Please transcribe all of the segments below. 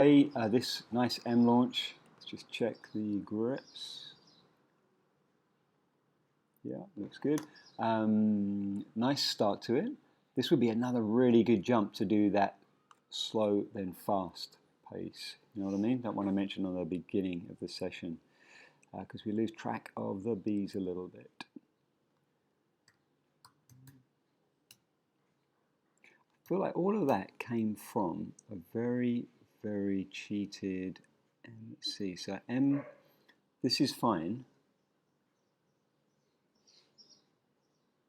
Okay, this nice M launch. Let's just check the grips. Yeah, looks good. Nice start to it. This would be another really good jump to do that slow then fast pace. You know what I mean? That one I mentioned on the beginning of the session, because we lose track of the Bs a little bit. I feel like all of that came from a very, very cheated MC. So M, this is fine.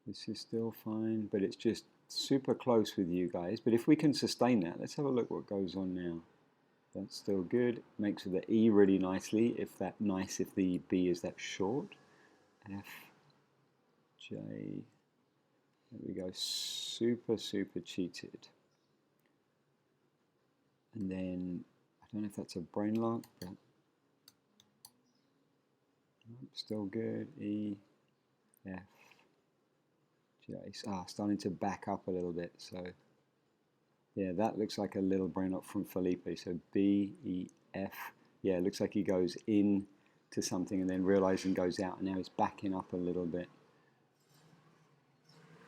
This is still fine, but it's just super close with you guys. But if we can sustain that, let's have a look what goes on now. That's still good. Makes the E really nicely. If the B is that short. F, J. There we go. Super, super cheated. And then I don't know if that's a brain lock, but still good. E, F, J. Starting to back up a little bit. So yeah, that looks like a little brain lock from Felipe. So B, E, F. Yeah, it looks like he goes in to something and then realizing goes out, and now he's backing up a little bit.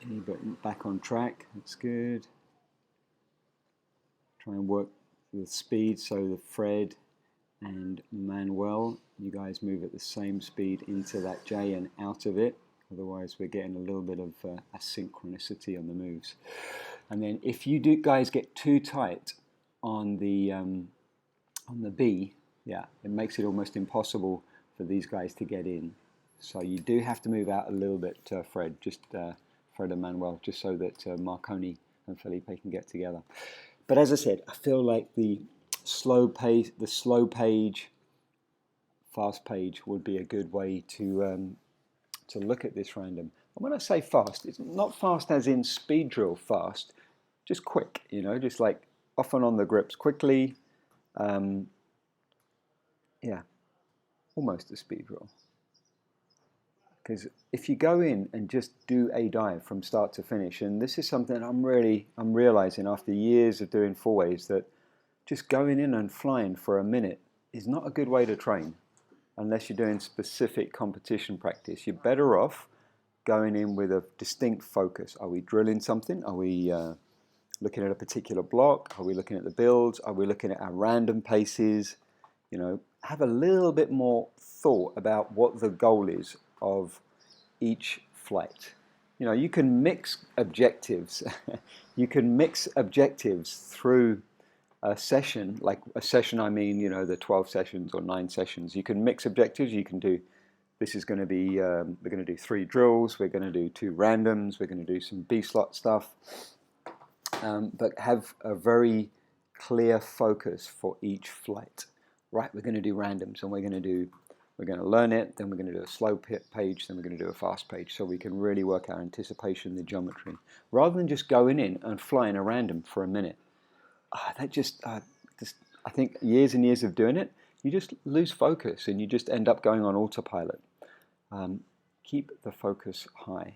E, but back on track. That's good. Try and work the speed so the Fred and Manuel, you guys move at the same speed into that J and out of it. Otherwise, we're getting a little bit of asynchronicity on the moves. And then, if you guys get too tight on the B, yeah, it makes it almost impossible for these guys to get in. So you do have to move out a little bit, Fred, just Fred and Manuel, just so that Marconi and Felipe can get together. But as I said, I feel like the slow pace, the slow page, fast page would be a good way to look at this random. And when I say fast, it's not fast as in speed drill fast, just quick, you know, just like off and on the grips quickly. Yeah, almost a speed drill. Because if you go in and just do a dive from start to finish, and this is something I'm realizing after years of doing four ways, that just going in and flying for a minute is not a good way to train unless you're doing specific competition practice. You're better off going in with a distinct focus. Are we drilling something? Are we looking at a particular block? Are we looking at the builds? Are we looking at our random paces? You know, have a little bit more thought about what the goal is of each flight. You know, you can mix objectives. You can mix objectives through a session, like a session, I mean, you know, the 12 sessions or 9 sessions. You can mix objectives. You can do, this is going to be, we're going to do 3 drills, we're going to do 2 randoms, we're going to do some B slot stuff, but have a very clear focus for each flight. Right, we're going to do randoms, and we're going to learn it, then we're going to do a slow page, then we're going to do a fast page, so we can really work our anticipation, the geometry, rather than just going in and flying a random for a minute. That I think years and years of doing it, you just lose focus and you just end up going on autopilot. Keep the focus high.